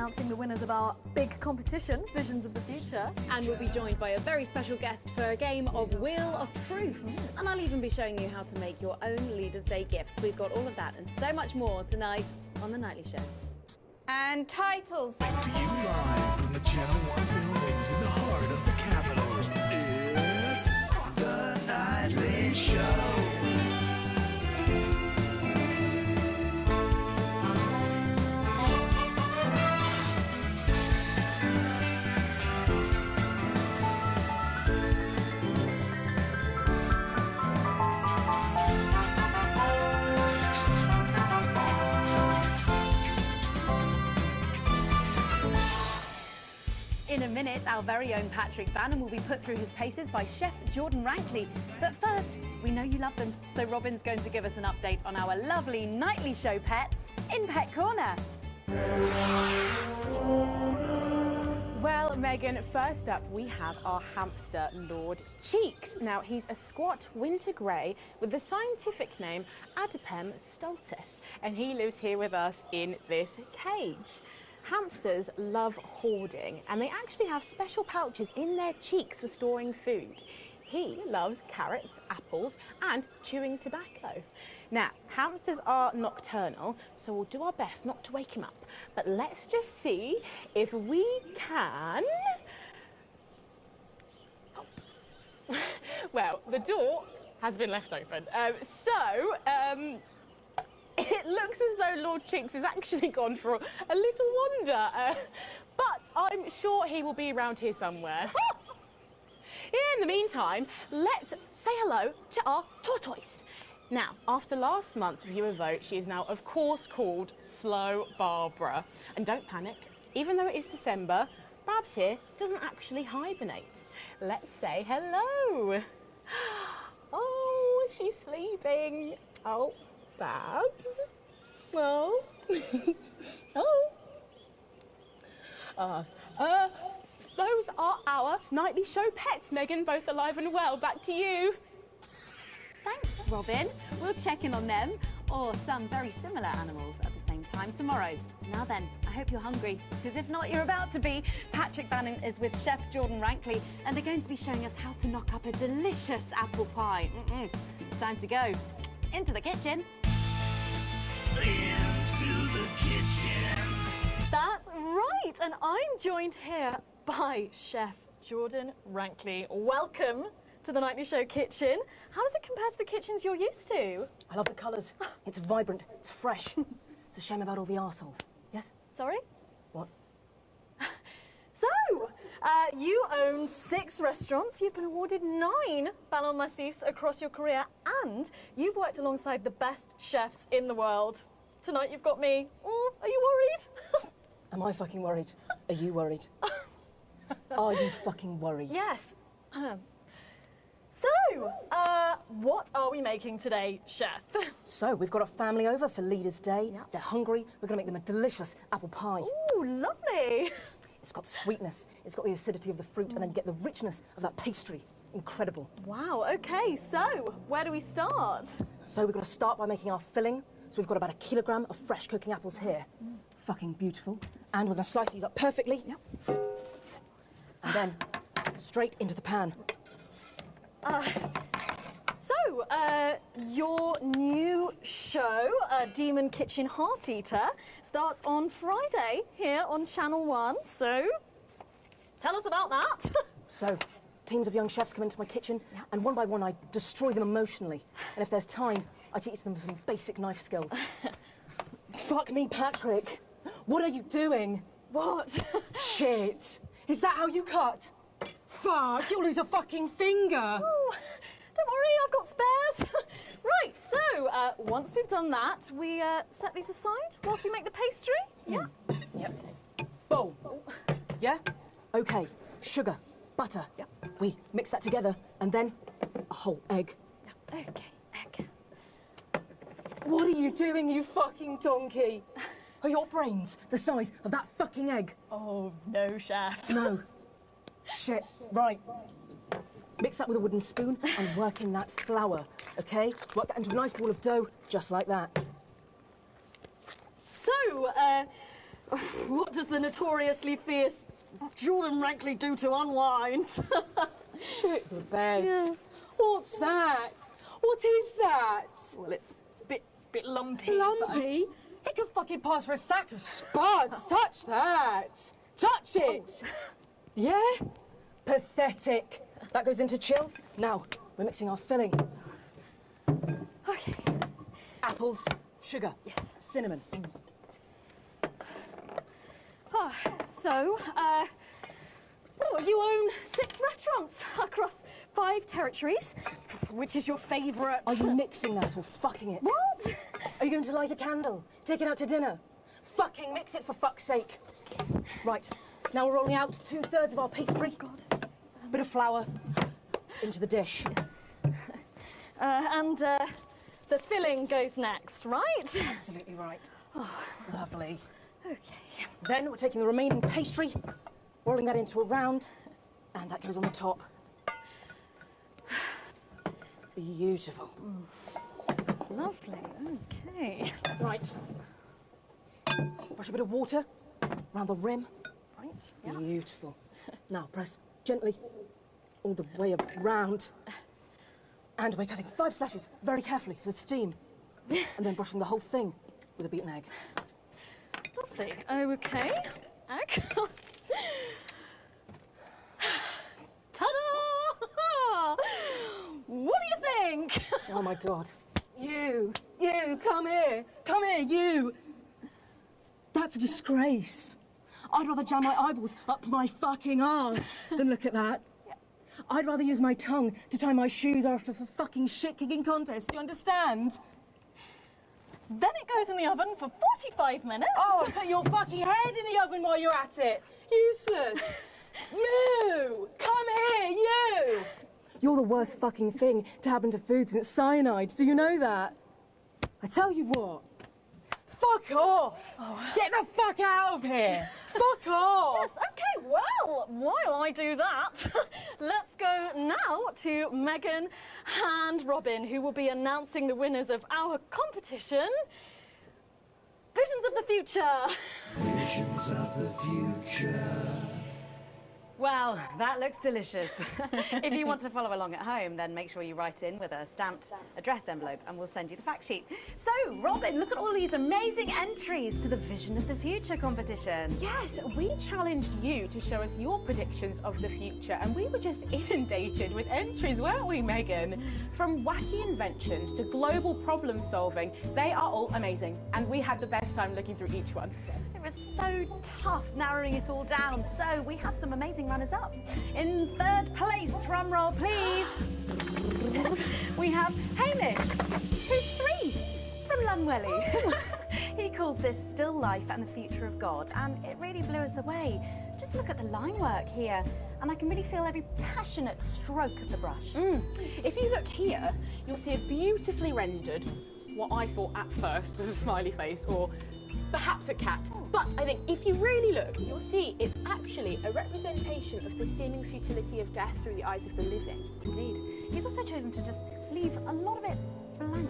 announcing the winners of our big competition, Visions of the Future. And we'll be joined by a very special guest for a game of Wheel of Truth. And I'll even be showing you how to make your own Leaders' Day gifts. We've got all of that and so much more tonight on The Nightly Show. And titles. To you live from the Channel 1 buildings in the heart of the capital, it's The Nightly Show. In a minute, our very own Patrick Bannon will be put through his paces by Chef Jordan Rankley. But first, we know you love them, so Robin's going to give us an update on our lovely Nightly Show pets in Pet Corner. Well, Megan, first up we have our hamster, Lord Cheeks. Now, he's a squat winter grey with the scientific name Adipem stultus, and he lives here with us in this cage. Hamsters love hoarding, and they actually have special pouches in their cheeks for storing food. He loves carrots, apples, and chewing tobacco. Now, hamsters are nocturnal, so we'll do our best not to wake him up. But let's just see if we can... Oh. Well, the door has been left open. It looks as though Lord Cheeks has actually gone for a little wander, but I'm sure he will be around here somewhere. In the meantime, let's say hello to our tortoise. Now, after last month's viewer vote, she is now, of course, called Slow Barbara. And don't panic, even though it is December, Babs here doesn't actually hibernate. Let's say hello. Oh, she's sleeping. Oh. Babs? Well, those are our Nightly Show pets, Megan, both alive and well. Back to you. Thanks, Robin. We'll check in on them, or some very similar animals, at the same time tomorrow. Now then, I hope you're hungry, because if not, you're about to be. Patrick Bannon is with Chef Jordan Rankley, and they're going to be showing us how to knock up a delicious apple pie. It's time to go into the kitchen. Into the kitchen. That's right, and I'm joined here by Chef Jordan Rankley. Welcome to the Nightly Show kitchen. How does it compare to the kitchens you're used to? I love the colours. It's vibrant, it's fresh. It's a shame about all the arseholes. Yes? Sorry? What? So, you own 6 restaurants, you've been awarded 9 Ballon Massifs across your career, and you've worked alongside the best chefs in the world. Tonight you've got me. Oh, are you worried? Am I fucking worried? Are you worried? Are you fucking worried? Yes. So, what are we making today, Chef? So, we've got a family over for Leaders' Day. Yep. They're hungry. We're going to make them a delicious apple pie. Ooh, lovely. It's got sweetness, it's got the acidity of the fruit, and then you get the richness of that pastry. Incredible. Wow, okay, so where do we start? So we've got to start by making our filling. So we've got about 1 kilogram of fresh cooking apples here. Fucking beautiful. And we're going to slice these up perfectly. Yep. And then straight into the pan. So, your new show, Demon Kitchen Heart Eater, starts on Friday here on Channel 1. So, tell us about that. So, teams of young chefs come into my kitchen, and one by one I destroy them emotionally. And if there's time, I teach them some basic knife skills. Fuck me, Patrick. What are you doing? What? Shit. Is that how you cut? Fuck, you'll lose a fucking finger. Oh, don't worry, I've got spares. Right, so once we've done that, we set these aside whilst we make the pastry. Yeah? Yep. Bowl. Yeah? Okay. Sugar, butter. Yep. We mix that together, and then a whole egg. Yeah. Okay, egg. What are you doing, you fucking donkey? Are your brains the size of that fucking egg? Oh, no, Chef. No. Shit. Right. Mix that with a wooden spoon and work in that flour, okay? Work that into a nice ball of dough, just like that. So, What does the notoriously fierce Jordan Rankley do to unwind? Shit the bed. Yeah. What's that? What is that? Well, it's a bit lumpy. Lumpy? It could fucking pass for a sack of spuds. Touch that. Touch it. Yeah? Pathetic. That goes into chill. Now, we're mixing our filling. Okay. Apples, sugar, Yes. cinnamon. So, well, you own 6 restaurants across 5 territories. Which is your favourite? Are you mixing that or fucking it? What? Are you going to light a candle? Take it out to dinner? Fucking mix it for fuck's sake. Right, now we're rolling out 2/3 of our pastry. God. Bit of flour into the dish. And the filling goes next, right? Absolutely right. Lovely. Okay. Then we're taking the remaining pastry, rolling that into a round, and that goes on the top. Beautiful. Lovely. Okay. Right. Brush a bit of water around the rim. Right. Yeah. Beautiful. Now press gently all the way around. And we're cutting 5 slashes very carefully for the steam. And then brushing the whole thing with a beaten egg. Lovely. Okay. Egg. Ta-da! What do you think? Oh my God. You, come here, you. That's a disgrace. I'd rather jam my eyeballs up my fucking arse than look at that. I'd rather use my tongue to tie my shoes after a fucking shit-kicking contest, do you understand? Then it goes in the oven for 45 minutes. Oh, put your fucking head in the oven while you're at it. Useless. You, come here, you. You're the worst fucking thing to happen to food since cyanide. Do you know that? I tell you what. Fuck off! Get the fuck out of here! Fuck off! Yes, okay, well, while I do that, let's go now to Megan and Robin, who will be announcing the winners of our competition, Visions of the Future. Visions of the future. Well, that looks delicious. If you want to follow along at home, then make sure you write in with a stamped addressed envelope and we'll send you the fact sheet. So, Robin, look at all these amazing entries to the Vision of the Future competition. Yes, we challenged you to show us your predictions of the future, and we were just inundated with entries, weren't we, Megan? From wacky inventions to global problem solving, they are all amazing, and we had the best time looking through each one. It was so tough narrowing it all down, so we have some amazing runners-up. In 3rd place, drum roll please, we have Hamish, who's 3 from Lunwelly. He calls this Still Life and the Future of God, and it really blew us away. Just look at the line work here, and I can really feel every passionate stroke of the brush. If you look here, you'll see a beautifully rendered, what I thought at first was a smiley face, or perhaps a cat. But I think if you really look, you'll see it's actually a representation of the seeming futility of death through the eyes of the living. Indeed. He's also chosen to just leave a lot of it blank,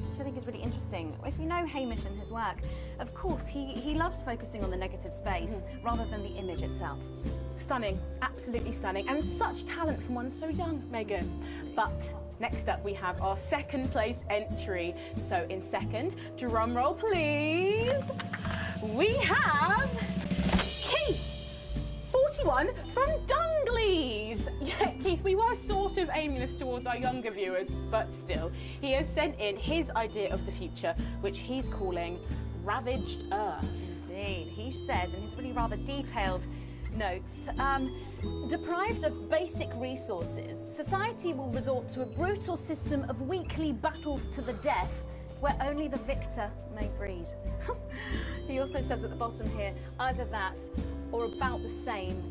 which I think is really interesting. If you know Hamish and his work, of course, he loves focusing on the negative space rather than the image itself. Stunning, absolutely stunning, and such talent from one so young, Megan. But next up we have our 2nd place entry. So in 2nd, drum roll please, we have Keith, 41 from Dungleys. Yeah, Keith, we were sort of aiming this towards our younger viewers, but still, he has sent in his idea of the future, which he's calling Ravaged Earth. Indeed. He says in his really rather detailed notes, deprived of basic resources, society will resort to a brutal system of weekly battles to the death where only the victor may breed. He also says at the bottom here, either that or about the same,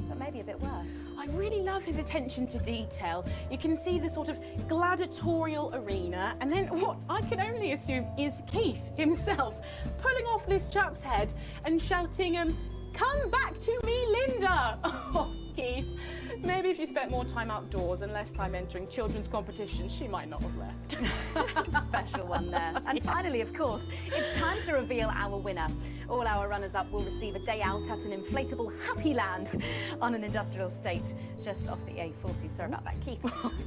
but maybe a bit worse. I really love his attention to detail. You can see the sort of gladiatorial arena, and then what I can only assume is Keith himself pulling off this chap's head and shouting, come back to me, Linda! Oh, Keith, Maybe if you spent more time outdoors and less time entering children's competitions, she might not have left. Special one there. And finally, of course, it's time to reveal our winner. All our runners-up will receive a day out at an inflatable Happy Land on an industrial estate just off the A40. Sorry about that, Keith.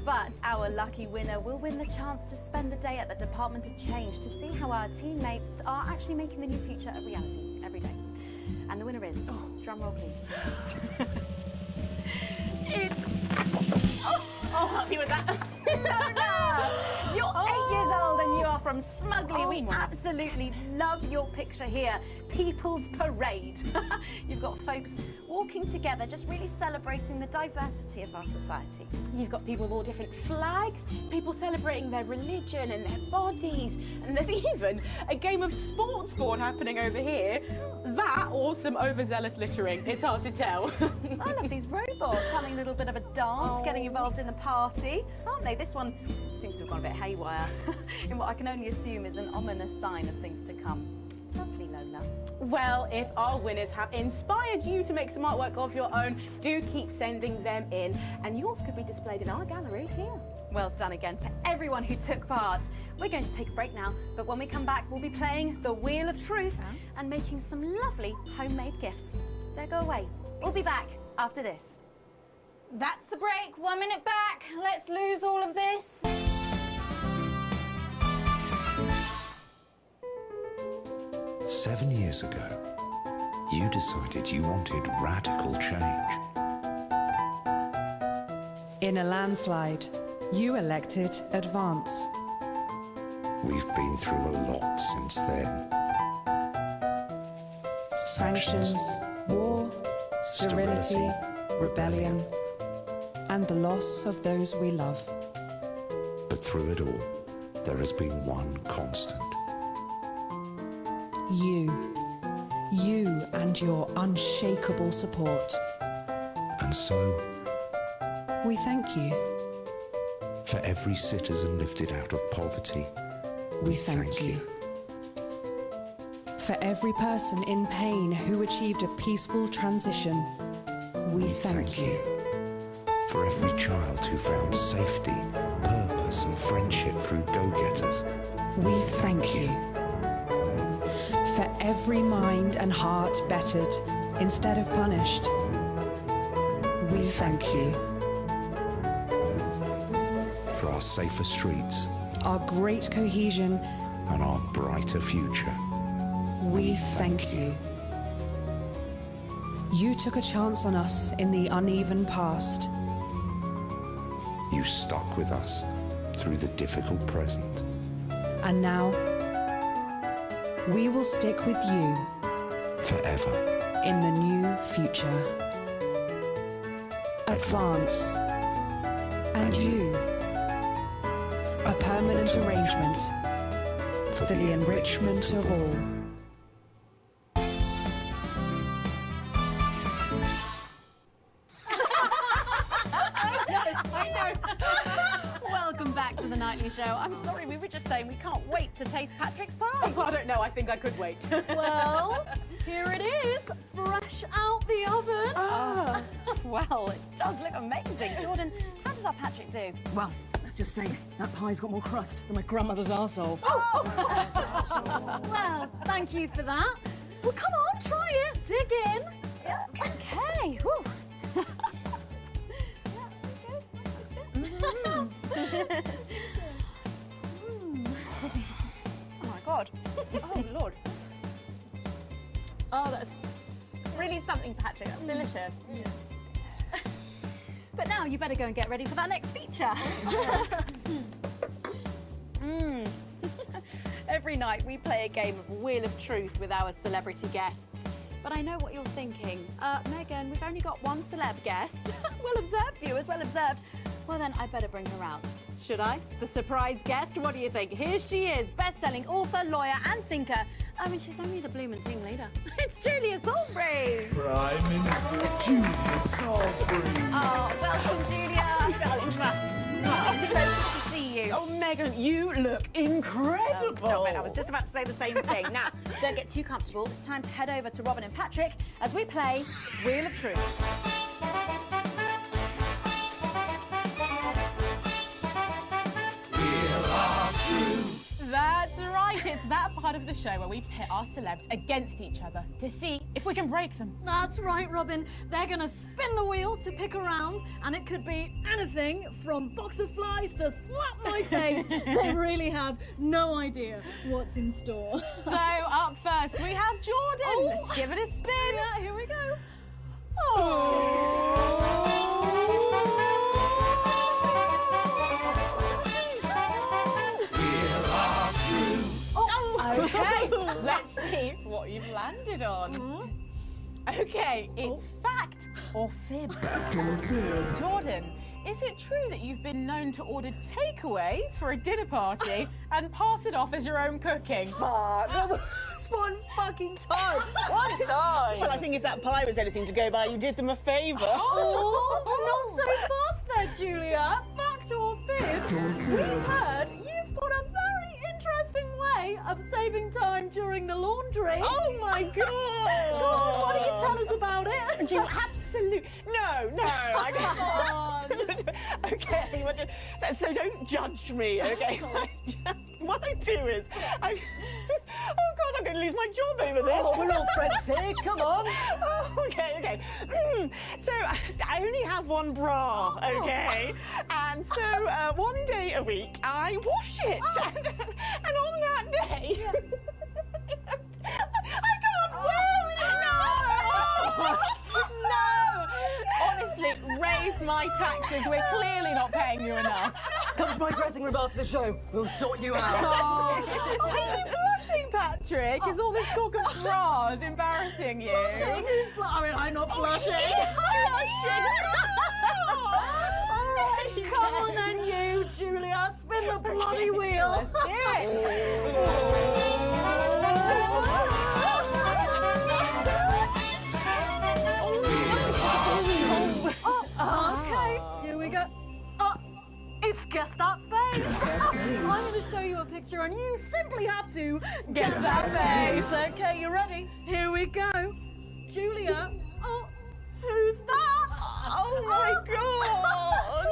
But our lucky winner will win the chance to spend the day at the Department of Change to see how our teammates are actually making the new future a reality every day. And the winner is, drum roll please. Oh, happy with that. Lola, you're 8 years old and you are from Smugly. We my. absolutely love your picture here. People's Parade. You've got folks walking together, just really celebrating the diversity of our society. You've got people with all different flags, people celebrating their religion and their bodies, and there's even a game of sports board happening over here. That or some overzealous littering. It's hard to tell. I love these robots having a little bit of a dance, getting involved in the party, aren't they? This one seems to have gone a bit haywire in what I can only assume is an ominous sign of things to come. Lovely, Lola. Well, if our winners have inspired you to make some artwork of your own, do keep sending them in, and yours could be displayed in our gallery here. Well done again to everyone who took part. We're going to take a break now, but when we come back, we'll be playing the Wheel of Truth and making some lovely homemade gifts. Don't go away. We'll be back after this. That's the break. 1 minute back. Let's lose all of this. Seven years ago, you decided you wanted radical change. In a landslide, you elected Advance. We've been through a lot since then. Sanctions, war, sterility, rebellion, and the loss of those we love. But through it all, there has been one constant. You and your unshakable support. And so, We thank you. for every citizen lifted out of poverty, We thank you. For every person in pain who achieved a peaceful transition, we thank you. For every child who found safety, purpose and friendship through go-getters, We thank you. For every mind and heart bettered instead of punished, we thank you. for our safer streets Our great cohesion, and our brighter future. we thank you. You took a chance on us in the uneven past. You stuck with us through the difficult present. And now, we will stick with you Forever. in the new future. Advance. And you. A permanent arrangement for the enrichment of all. Welcome back to the Nightly Show. I'm sorry, we were just saying we can't wait to taste Patrick's pie. I don't know, I think I could wait. Well, here it is, fresh out the oven. Well, it does look amazing. Jordan, how did our Patrick do? Well, let's just say that pie's got more crust than my grandmother's arsehole. Well, thank you for that. Well, come on, try it. Dig in. Okay. Whew. Oh my God. Oh Lord. Oh, that's really something, Patrick. That's delicious. But now you better go and get ready for that next feature. Every night we play a game of Wheel of Truth with our celebrity guests. But I know what you're thinking. Megan, we've only got one celeb guest. Well observed, viewers, well observed. Well then, I better bring her out. Should I? The surprise guest? What do you think? Here she is, best-selling author, lawyer and thinker. I mean, she's only the bloomin' team leader. It's Julia Salisbury. Prime Minister Julia Salisbury. Oh, welcome, Julia. Darling. It's so good to see you. Oh, Megan, you look incredible. Stop it. I was just about to say the same thing. Now, don't get too comfortable. It's time to head over to Robin and Patrick as we play Wheel of Truth. It's that part of the show where we pit our celebs against each other to see if we can break them. That's right, Robin. They're gonna spin the wheel to pick a round, and it could be anything from box of flies to slap my face. They really have no idea what's in store. So up first we have Jordan. Let's give it a spin. Yeah, here we go. Okay, let's see what you've landed on. Okay, it's fact or fib. Jordan, is it true that you've been known to order takeaway for a dinner party and pass it off as your own cooking? Fuck. It's one fucking time. One time. Well, I think if that pie was anything to go by, you did them a favour. Not so fast there, Julia. Fact or fib? We've heard you've got a very interesting way of saving time during the laundry. Oh my God! Go on, why don't you tell us about it? You absolutely no. I okay, so don't judge me, okay? What I do is oh God, I'm going to lose my job over this. Oh, we're all friends here. Come on. Oh, okay. So I only have one bra, okay? And so one day a week I wash it, and on that day I can't wear it. No! Honestly, raise my taxes. We're clearly not paying you enough. Come to my dressing room after the show. We'll sort you out. Are you blushing, Patrick? Is all this talk of bras embarrassing you? I'm not blushing. Come on then, you, Julia. Spin the bloody wheel. Let's do it. Okay, here we go. It's Guess That Face. I'm going to show you a picture and you simply have to guess that face. Okay, you ready? Here we go. Julia. Oh, who's that? Oh my God!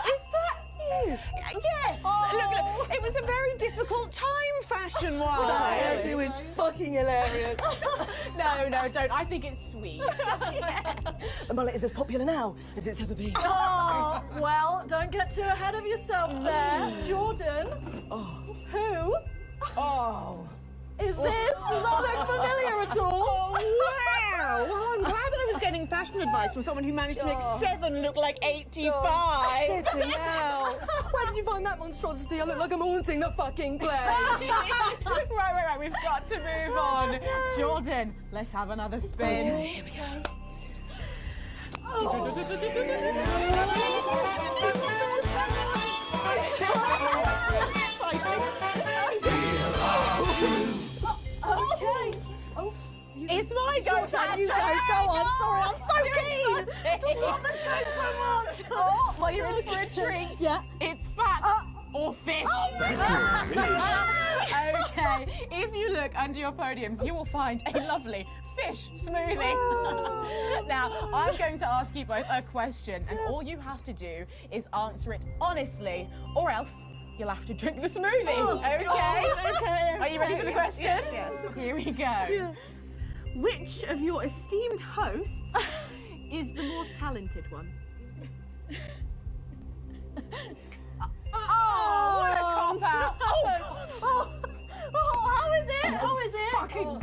Is that you? Yes. Look, it was a very difficult time fashion-wise. That hairdo is fucking hilarious. No, don't. I think it's sweet. The mullet is as popular now as it's ever been. Oh, well, don't get too ahead of yourself there. Jordan. Who is this? Does that look familiar at all? Oh, wow! Well, I'm glad I was getting fashion advice from someone who managed to make 7 look like 85. Shitting hell. Where did you find that monstrosity? I look like I'm haunting the fucking play. Right. We've got to move on. Jordan, let's have another spin. Okay, here we go. Okay. It's my go, Jordan, you go. Patrick. Go on. Sorry, I'm so Too keen. exciting. Let's go so much. Well, you're in for a treat. Yeah. It's fact or fish. Okay, if you look under your podiums, you will find a lovely fish smoothie. Now, I'm going to ask you both a question, and all you have to do is answer it honestly, or else you'll have to drink the smoothie. Okay? Okay. Are you ready for the question? Yes. Here we go. Which of your esteemed hosts is the more talented one? Oh, what a cop-out. How is it? How is it? Fucking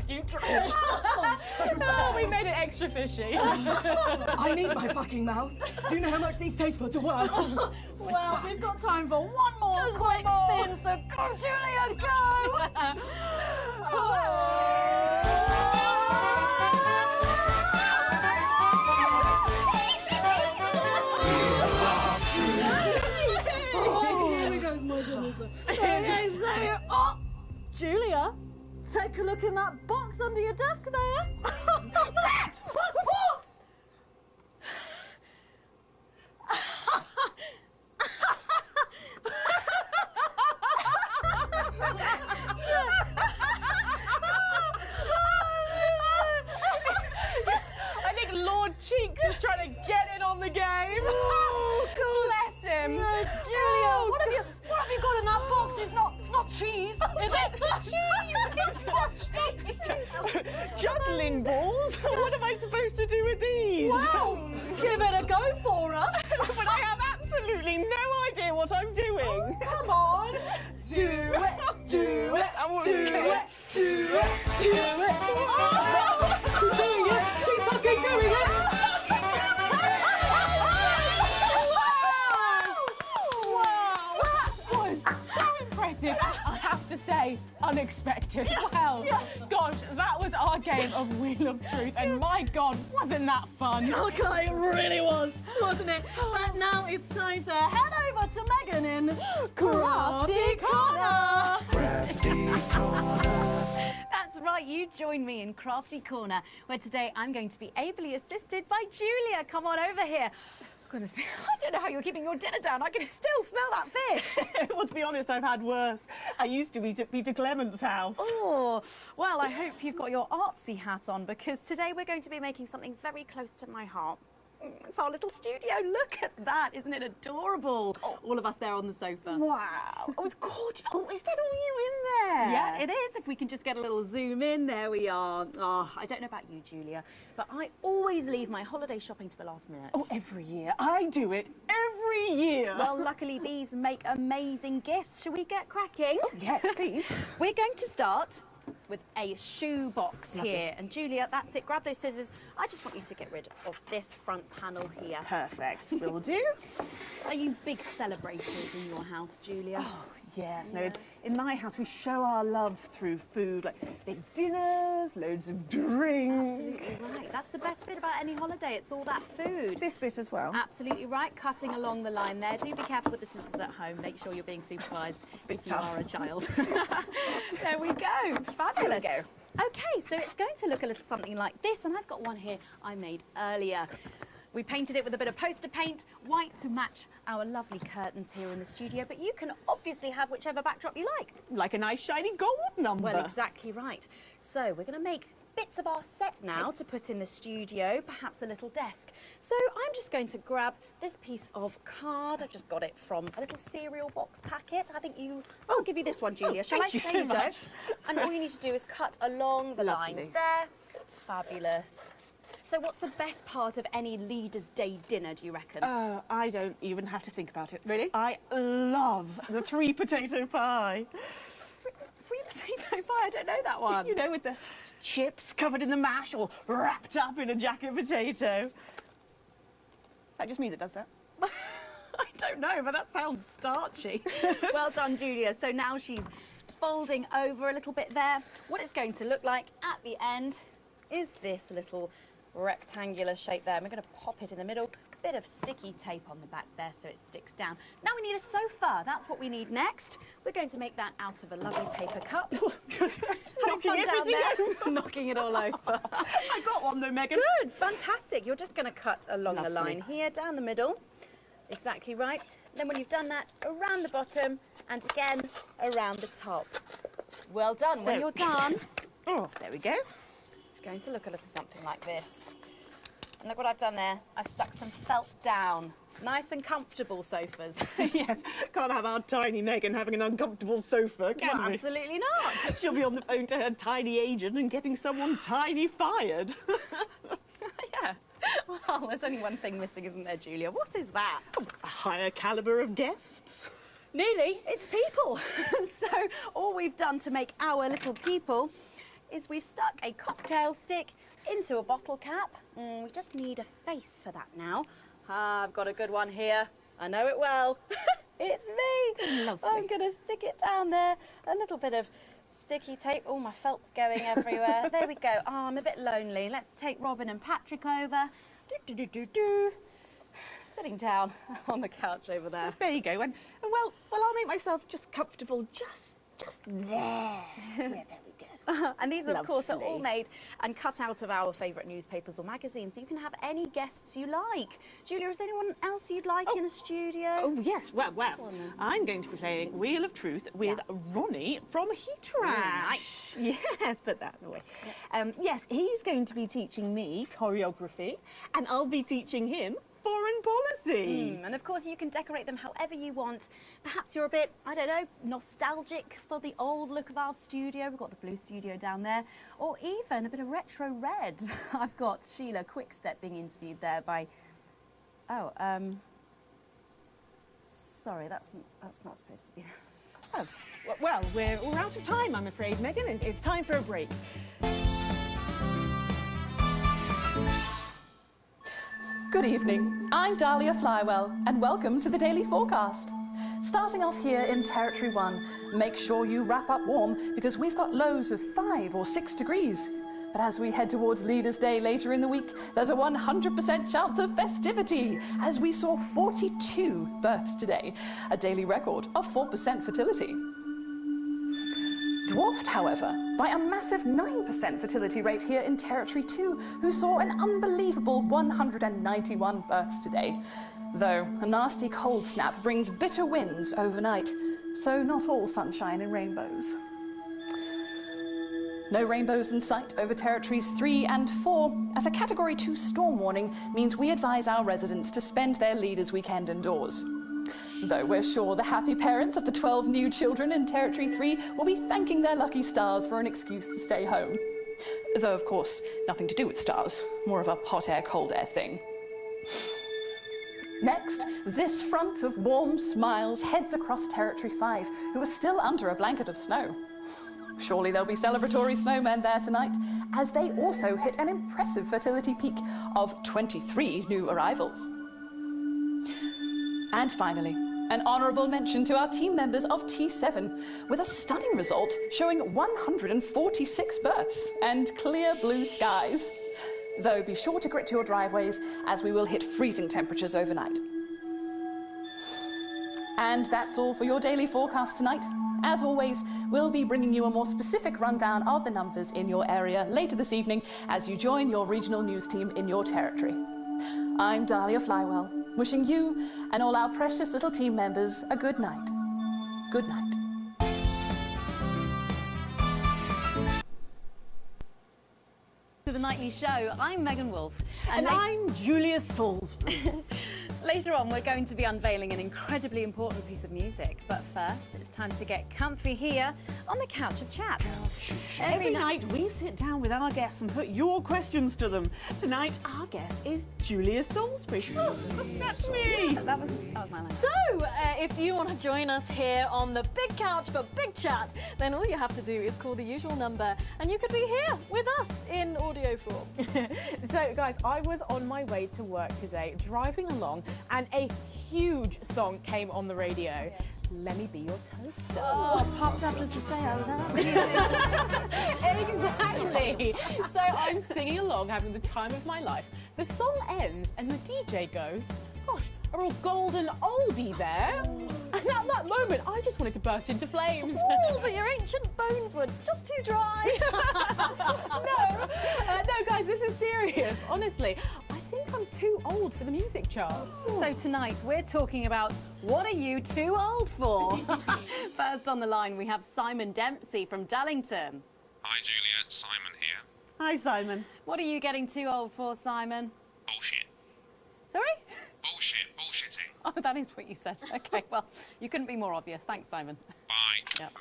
Oh, we made it extra fishy. I need my fucking mouth. Do you know how much these taste buds are worth? Well, we've got time for one more quick spin, so go, Julia, go! Here we go, my goodness. Okay, so, Julia, take a look in that box under your desk there. I think Lord Cheeks is trying to get in on the game. Bless him. Julia, what have you got in that box? It's not cheese, is it? Cheese! Juggling balls? What am I supposed to do with these? Well, give it a go for us. But I have absolutely no idea what I'm doing. Oh, come on. Do it, do it, I want do to do it, do it, do it. Oh, she's doing it. She's fucking doing it. Wow, that was so impressive. I have to say, unexpected. Well, gosh, that was our game of Wheel of Truth, and my God, wasn't that fun? Okay, it really was, wasn't it? But now it's time to head over to Megan in Crafty Corner. Crafty Corner. That's right, you join me in Crafty Corner, where today I'm going to be ably assisted by Julia. Come on over here. Goodness me, I don't know how you're keeping your dinner down. I can still smell that fish. Well, to be honest, I've had worse. I used to eat at Peter Clement's house. Oh, well, I hope you've got your artsy hat on, because today we're going to be making something very close to my heart. It's our little studio. Look at that. Isn't it adorable? All of us there on the sofa. Wow. Oh, it's gorgeous. Oh, is that all you in there? Yeah, it is. If we can just get a little zoom in, there we are. Oh, I don't know about you, Julia, but I always leave my holiday shopping to the last minute. Oh, every year. I do it every year. Well, luckily these make amazing gifts. Shall we get cracking? Yes, please. We're going to start with a shoe box here. And Julia, that's it. Grab those scissors. I just want you to get rid of this front panel here. Perfect. Will do. Are you big celebrators in your house, Julia? Oh, yes. No, in my house, we show our love through food, like big dinners, loads of drink. Absolutely right. That's the best bit about any holiday. It's all that food. This bit as well. Absolutely right. Cutting along the line there. Do be careful with the scissors at home. Make sure you're being supervised if you tough. are a child. There we go. Fabulous. There we go. Okay, so it's going to look a little something like this, and I've got one here I made earlier. We painted it with a bit of poster paint, white to match our lovely curtains here in the studio, but you can obviously have whichever backdrop you like. Like a nice shiny gold number. Well, exactly right. So we're going to make bits of our set now to put in the studio, perhaps a little desk. So I'm just going to grab this piece of card. I've just got it from a little cereal box packet. I think I'll give you this one, Julia. Shall I? Thank you There so you go. much. And all you need to do is cut along the Lovely. lines there. Fabulous. So what's the best part of any Leaders' Day dinner, do you reckon? I don't even have to think about it. Really? I love the 3 potato pie. Free potato pie? I don't know that one. You know, with the chips covered in the mash or wrapped up in a jacket potato. Is that just me that does that? I don't know, but that sounds starchy. Well done, Julia. So now she's folding over a little bit there. What it's going to look like at the end is this little rectangular shape there. And we're going to pop it in the middle. Bit of sticky tape on the back there so it sticks down. Now we need a sofa. That's what we need next. We're going to make that out of a lovely paper cup. Having fun down there, knocking it all over. I got one though, Megan. Good, fantastic. You're just going to cut along the line here, down the middle. Exactly right. Then when you've done that, around the bottom and again around the top. Well done. When you're done, Oh, there we go. it's going to look a little something like this. And look what I've done there. I've stuck some felt down. Nice and comfortable sofas. Yes, can't have our tiny Megan having an uncomfortable sofa, can Well, we? absolutely not. She'll be on the phone to her tiny agent and getting someone tiny fired. Yeah. Well, there's only one thing missing, isn't there, Julia? What is that? A higher calibre of guests. Nearly. It's people. So all we've done to make our little people is we've stuck a cocktail stick into a bottle cap. We just need a face for that now. I've got a good one here. I know it well. It's me. Lovely. I'm going to stick it down there. A little bit of sticky tape. Oh, my felt's going everywhere. There we go. Oh, I'm a bit lonely. Let's take Robin and Patrick over. Sitting down on the couch over there. There you go. And well, I'll make myself just comfortable just there. There we go. And these, of course, are all Lovely. made and cut out of our favourite newspapers or magazines, so you can have any guests you like. Julia, is there anyone else you'd like in a studio? Oh, yes. Well, on then. I'm going to be playing Wheel of Truth with Ronnie from Heatrash. nice. Yes, put that away. Yes, he's going to be teaching me choreography, and I'll be teaching him foreign policy. fancy. And of course, you can decorate them however you want. Perhaps you're a bit, I don't know, nostalgic for the old look of our studio. We've got the blue studio down there. Or even a bit of retro red. I've got Sheila Quickstep being interviewed there by... Oh, sorry, that's not supposed to be... Oh, well, we're out of time, I'm afraid, Megan. It's time for a break. Good evening, I'm Dahlia Flywell, and welcome to the Daily Forecast. Starting off here in Territory 1, make sure you wrap up warm because we've got lows of 5 or 6 degrees. But as we head towards Leaders' Day later in the week, there's a 100% chance of festivity, as we saw 42 births today, a daily record of 4% fertility. Dwarfed, however, by a massive 9% fertility rate here in Territory 2, who saw an unbelievable 191 births today. Though a nasty cold snap brings bitter winds overnight, so not all sunshine and rainbows. No rainbows in sight over Territories 3 and 4, as a Category 2 storm warning means we advise our residents to spend their Leaders' Weekend indoors. Though we're sure the happy parents of the 12 new children in Territory 3 will be thanking their lucky stars for an excuse to stay home. Though, of course, nothing to do with stars, more of a hot air, cold air thing. Next, this front of warm smiles heads across Territory 5, who are still under a blanket of snow. Surely there'll be celebratory snowmen there tonight, as they also hit an impressive fertility peak of 23 new arrivals. And finally, an honourable mention to our team members of T7, with a stunning result showing 146 births and clear blue skies. Though be sure to grit your driveways, as we will hit freezing temperatures overnight. And that's all for your daily forecast tonight. As always, we'll be bringing you a more specific rundown of the numbers in your area later this evening as you join your regional news team in your territory. I'm Dahlia Flywell, wishing you and all our precious little team members a good night. Good night. To the Nightly Show, I'm Megan Wolfe. And I'm Julia Salisbury. Later on, we're going to be unveiling an incredibly important piece of music. But first, it's time to get comfy here on the Couch of Chat. Every night we sit down with our guests and put your questions to them. Tonight, our guest is Julia Salisbury. Oh, that's me. That was my line. So, if you want to join us here on the big couch for big chat, then all you have to do is call the usual number and you could be here with us in audio form. So, guys, I was on my way to work today, driving along, and a huge song came on the radio. Let me be your toaster. Oh, popped up just to say I love you. Exactly. So I'm singing along, having the time of my life. The song ends and the DJ goes, gosh, a real golden oldie there. And at that moment, I just wanted to burst into flames. Oh, but your ancient bones were just too dry. No, guys, this is serious. Honestly, I think I'm too old for the music charts. So tonight, we're talking about what are you too old for? First on the line, we have Simon Dempsey from Dallington. Hi, Julia. Simon here. Hi, Simon. What are you getting too old for, Simon? Bullshit. Sorry? Bullshit. Bullshitting. Oh, that is what you said. Okay, well, you couldn't be more obvious. Thanks, Simon. Bye. Yep.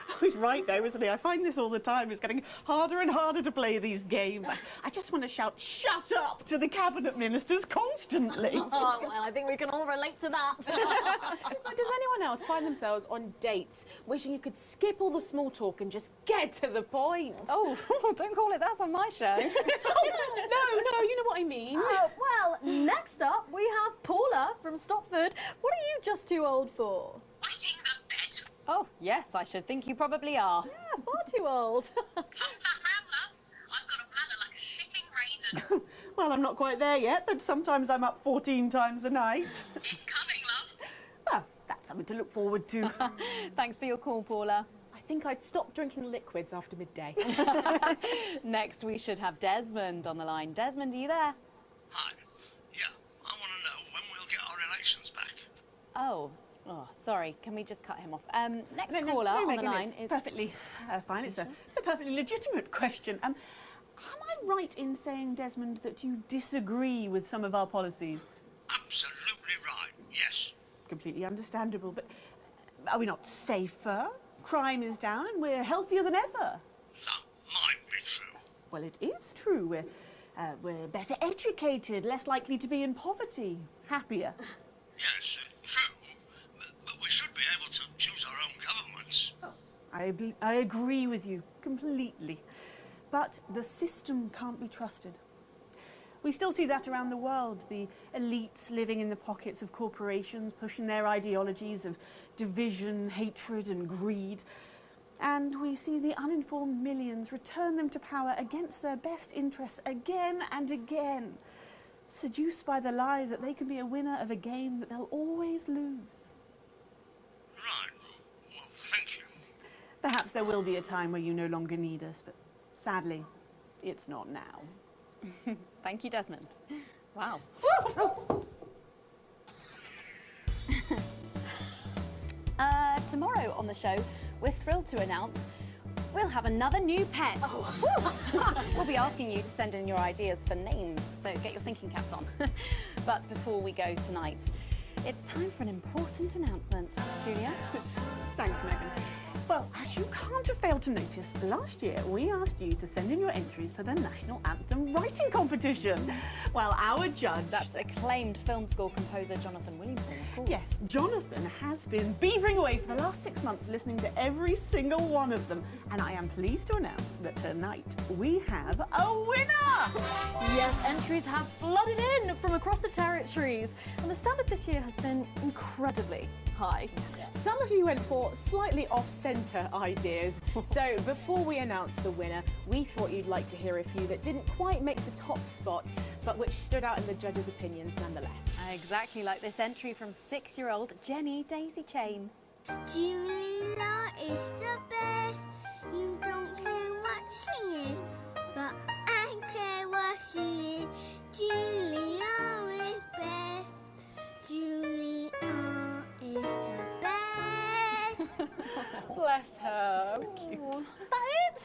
Oh, he's right though, isn't he? I find this all the time. It's getting harder and harder to play these games. I just want to shout, shut up, to the cabinet ministers constantly. Oh, well, I think we can all relate to that. Does anyone else find themselves on dates wishing you could skip all the small talk and just get to the point? Oh, don't call it that on my show. No, you know what I mean. Well, next up, we have Paula from Stopford. What are you just too old for? Wetting the bed. Oh, yes, I should think you probably are. Yeah, far too old. Comes that round, love. I've got a bladder like a shitting raisin. Well, I'm not quite there yet, but sometimes I'm up 14 times a night. It's coming, love. Well, that's something to look forward to. Thanks for your call, Paula. I think I'd stop drinking liquids after midday. Next, we should have Desmond on the line. Desmond, are you there? Hi. Yeah, I want to know when we'll get our elections back. Oh, sorry. Can we just cut him off? Next caller on Megan, the line it's is... perfectly fine. It's a perfectly legitimate question. Am I right in saying, Desmond, that you disagree with some of our policies? Absolutely right. completely understandable, but are we not safer? Crime is down and we're healthier than ever. That might be true. Well, it is true. We're better educated, less likely to be in poverty, happier. Yes, true. But we should be able to choose our own governments. I agree with you completely. But the system can't be trusted. We still see that around the world, the elites living in the pockets of corporations, pushing their ideologies of division, hatred and greed. And we see the uninformed millions return them to power against their best interests again and again, seduced by the lie that they can be a winner of a game that they'll always lose. Right. Well, thank you. Perhaps there will be a time where you no longer need us, but sadly, it's not now. Thank you, Desmond. Wow. Tomorrow on the show, we're thrilled to announce we'll have another new pet. We'll be asking you to send in your ideas for names, so get your thinking caps on. But before we go tonight, it's time for an important announcement. Julia? Thanks, Megan. Well, as you can't have failed to notice, last year we asked you to send in your entries for the National Anthem Writing Competition. Well, our judge... That's acclaimed film score composer Jonathan Williamson, of course. Yes, Jonathan has been beavering away for the last 6 months listening to every single one of them. And I am pleased to announce that tonight we have a winner! Yes, entries have flooded in from across the territories. And the standard this year has been incredibly high. Some of you went for slightly off-centre ideas. So before we announce the winner, we thought you'd like to hear a few that didn't quite make the top spot, but which stood out in the judges' opinions nonetheless. Exactly like this entry from 6-year-old Jenny Daisy Chain. Julia is the best. You don't care what she is, but I care what she is. Julia is best. Julia is the best. Bless her. So cute. Is that it?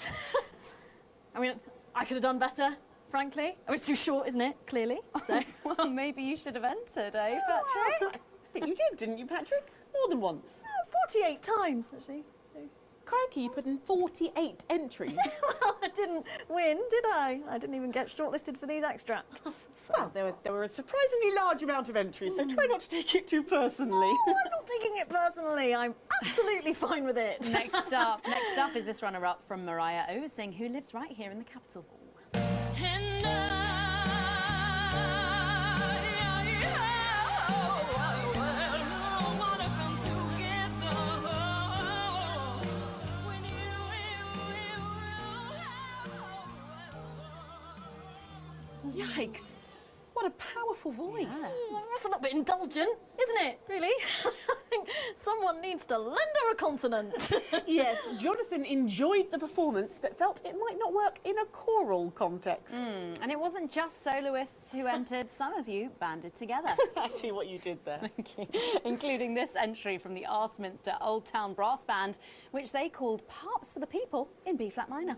I mean, I could have done better, frankly. Oh, it's too short, isn't it? Clearly. So. Well, maybe you should have entered, eh, Patrick? I think you did, didn't you, Patrick? More than once. 48 times, actually. Crikey, you put in 48 entries. Well, I didn't win, did I? I didn't even get shortlisted for these extracts. So. Well, there were a surprisingly large amount of entries, so try not to take it too personally. Oh, I'm not taking it personally. I'm absolutely fine with it. Next up is this runner-up from Mariah Oversing, who lives right here in the Capitol Hall. Yikes. What a powerful voice. That's a little bit indulgent, isn't it, really? I think someone needs to lend her a consonant. Yes, Jonathan enjoyed the performance, but felt it might not work in a choral context. And it wasn't just soloists who entered. Some of you banded together. I see what you did there. Thank you. Including this entry from the Arstminster Old Town Brass Band, which they called Harps for the People in B-flat minor.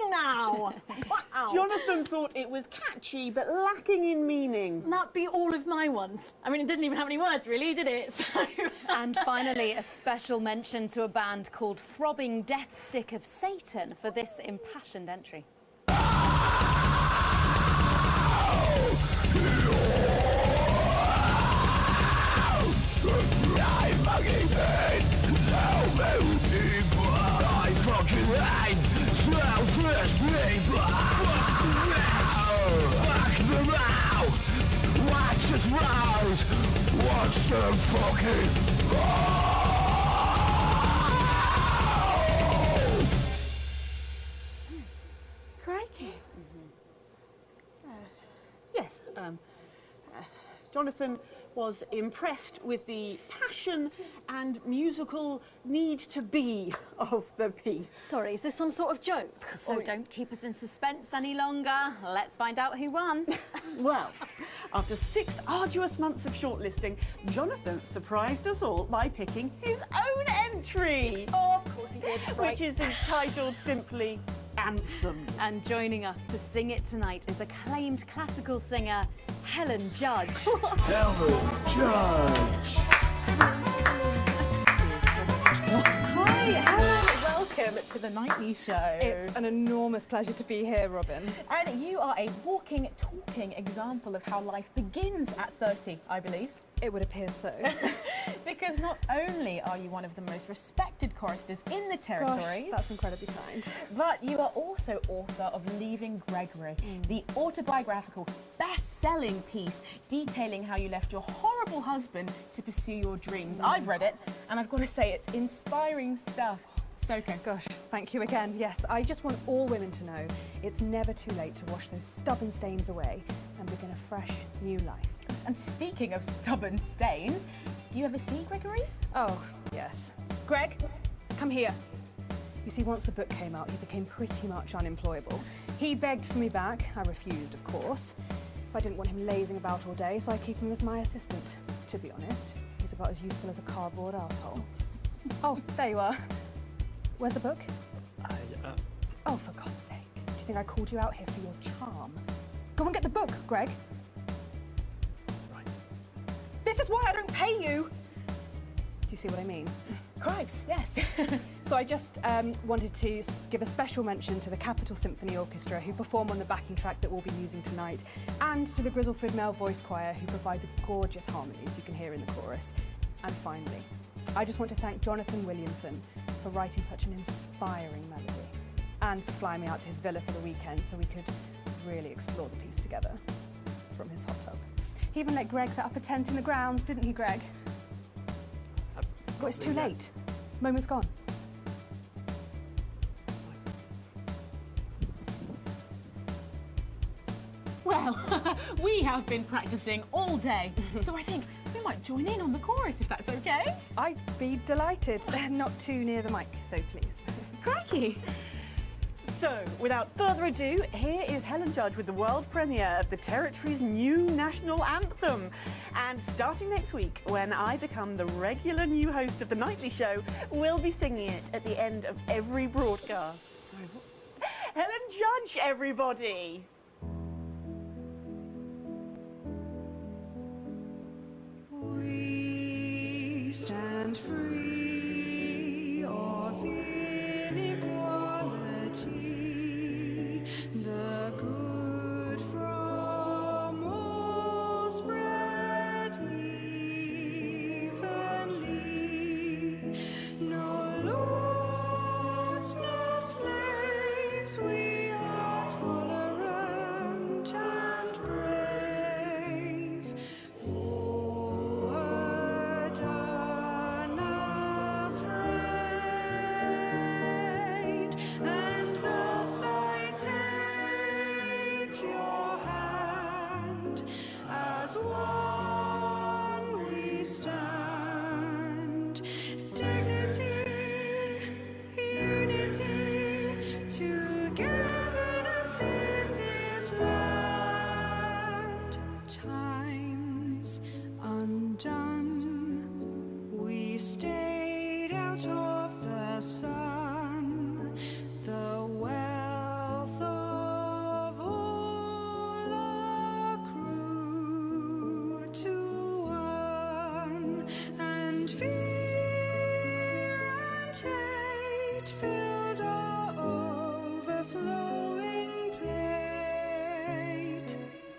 Now. Wow. Jonathan thought it was catchy but lacking in meaning. That be all of my ones. I mean, it didn't even have any words, really, did it? So... And finally, a special mention to a band called Throbbing Death Stick of Satan for this impassioned entry. Watch them fucking Crikey. Yes, Jonathan was impressed with the passion and musical need to be of the piece. Sorry, is this some sort of joke? So don't keep us in suspense any longer. Let's find out who won. Well, after 6 arduous months of shortlisting, Jonathan surprised us all by picking his own entry. Oh, of course he did. Which is entitled simply Anthem. And joining us to sing it tonight is acclaimed classical singer Helen Judge. Helen Judge. Hi, Helen. Welcome to the Nightly Show. It's an enormous pleasure to be here, Robin. And you are a walking, talking example of how life begins at 30, I believe. It would appear so. Because not only are you one of the most respected choristers in the territories, Gosh, that's incredibly kind, but you are also author of Leaving Gregory, the autobiographical, best-selling piece detailing how you left your horrible husband to pursue your dreams. I've read it, and I've got to say it's inspiring stuff. So good. Gosh, thank you again. Yes, I just want all women to know it's never too late to wash those stubborn stains away and begin a fresh, new life. And speaking of stubborn stains, do you ever see Gregory? Oh, yes. Greg, come here. You see, once the book came out, he became pretty much unemployable. He begged for me back. I refused, of course. I didn't want him lazing about all day, so I keep him as my assistant. To be honest, he's about as useful as a cardboard asshole. Oh, there you are. Where's the book? Oh, for God's sake. Do you think I called you out here for your charm? Go and get the book, Greg. Right. This is why I don't pay you! Do you see what I mean? Cripes, yes. So I just wanted to give a special mention to the Capitol Symphony Orchestra, who perform on the backing track that we'll be using tonight, and to the Grizzleford Male Voice Choir, who provide the gorgeous harmonies you can hear in the chorus. And finally, I just want to thank Jonathan Williamson for writing such an inspiring melody, and for flying me out to his villa for the weekend so we could really explore the piece together from his hot tub. He even let Greg set up a tent in the grounds, didn't he, Greg? Well, it's too late. Moment's gone. Well, we have been practicing all day, so I think we might join in on the chorus if that's okay. I'd be delighted. Not too near the mic, though, please. Crikey! So, without further ado, here is Helen Judge with the world premiere of the Territory's new national anthem. And starting next week, when I become the regular new host of the Nightly Show, we'll be singing it at the end of every broadcast. Sorry, what was Helen Judge, everybody! We stand free of inequality, the good from all spread evenly. No lords, no slaves, we are tolerant and brave. Forward unafraid, and thus I take your hand. As one we stand. Dignity, unity, togetherness in this land. Times undone, we stayed out of the sun. The wealth of all accrued to one, and fear and hate filled our overflowing plate.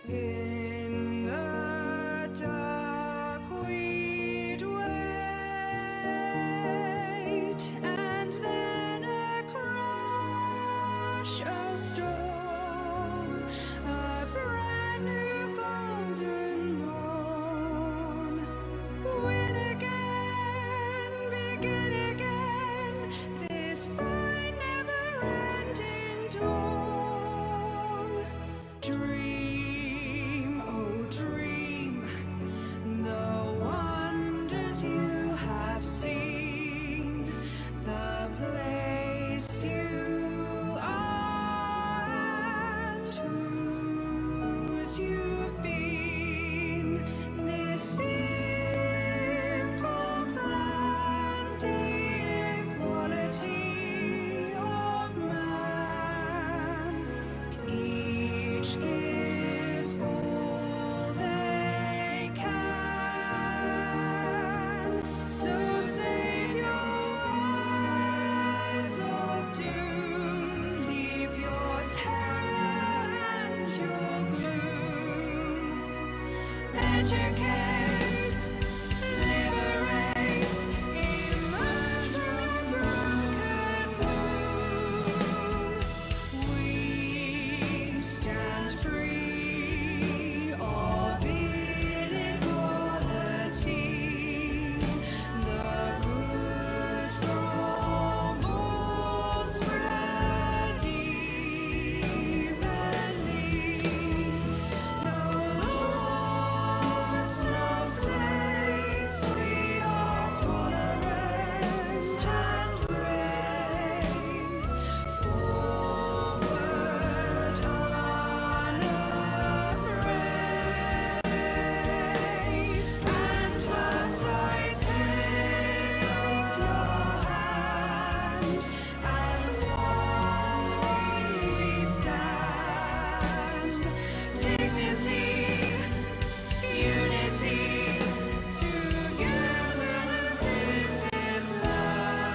In the dark we'd wait, and then a crash, a storm, a brand new golden morn. Win again, begin again, this fight. as you have seen, the place you are and whose you've been. This simple plan, the equality of man, each gives all they can. So save your words of doom, leave your terror and your gloom. Educate, liberate, emerge from broken womb. We stand free of inequality, the good from all spread evenly. No lords, no slaves, we are tolerant and brave. Forward, unafraid, and thus I take your hand, as one we stand. Dignity, unity, togetherness in this land.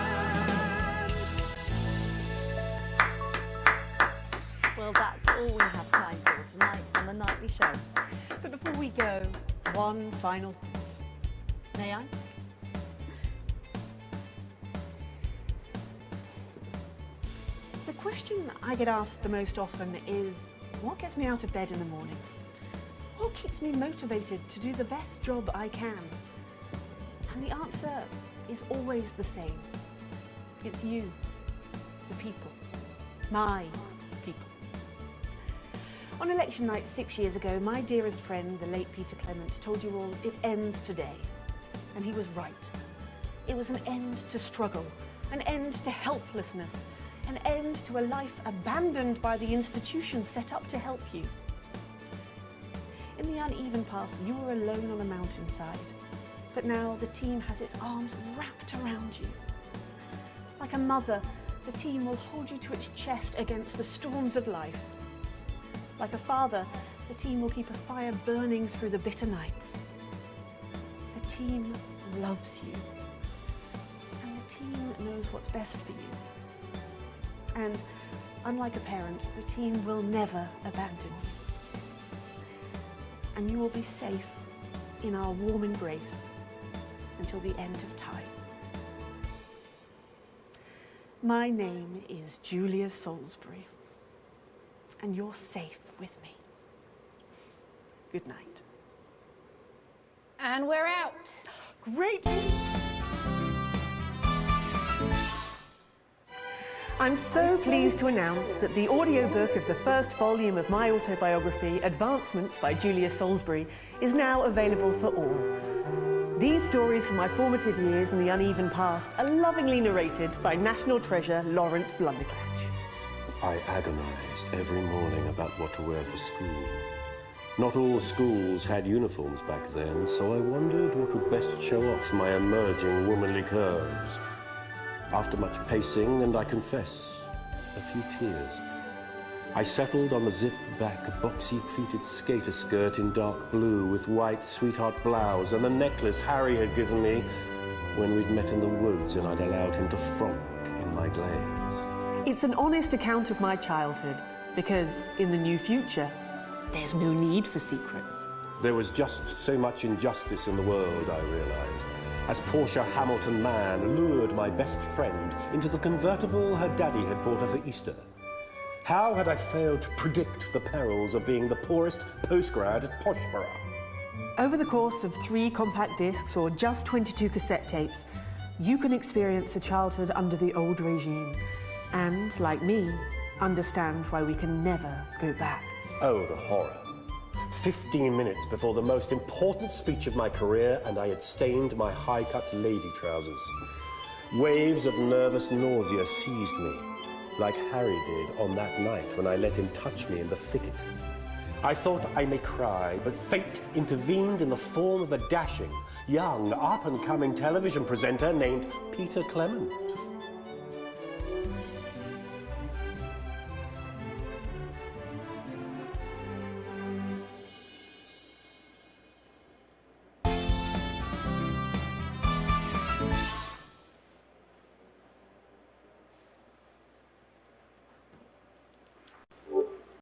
Well, that's all we have time for tonight on the Nightly Show. But before we go, one final thought. May I? The question I get asked the most often is, what gets me out of bed in the mornings? What keeps me motivated to do the best job I can? And the answer is always the same. It's you, the people, my people. On election night 6 years ago, my dearest friend, the late Peter Clement, told you all it ends today. And he was right. It was an end to struggle, an end to helplessness, an end to a life abandoned by the institutions set up to help you. In the uneven past, you were alone on a mountainside, but now the team has its arms wrapped around you. Like a mother, the team will hold you to its chest against the storms of life. Like a father, the team will keep a fire burning through the bitter nights. The team loves you, and the team knows what's best for you. And unlike a parent, the team will never abandon you. And you will be safe in our warm embrace until the end of time. My name is Julia Salisbury, and you're safe with me. Good night. And we're out. Great. I'm so pleased to announce that the audiobook of the first volume of my autobiography, Advancements by Julia Salisbury, is now available for all. These stories from my formative years in the uneven past are lovingly narrated by national treasure Lawrence Blunderclatch. I agonised every morning about what to wear for school. Not all schools had uniforms back then, so I wondered what would best show off my emerging womanly curves. After much pacing, and I confess, a few tears, I settled on the zip-back, boxy-pleated skater skirt in dark blue with white sweetheart blouse and the necklace Harry had given me when we'd met in the woods and I'd allowed him to frolic in my glades. It's an honest account of my childhood, because in the new future, there's no need for secrets. There was just so much injustice in the world, I realised, as Portia Hamilton Mann lured my best friend into the convertible her daddy had bought her for Easter. How had I failed to predict the perils of being the poorest postgrad at Poshborough? Over the course of 3 compact discs or just 22 cassette tapes, you can experience a childhood under the old regime and, like me, understand why we can never go back. Oh, the horror. 15 minutes before the most important speech of my career, and I had stained my high-cut lady trousers. Waves of nervous nausea seized me, like Harry did on that night when I let him touch me in the thicket. I thought I may cry, but fate intervened in the form of a dashing, young, up-and-coming television presenter named Peter Clement.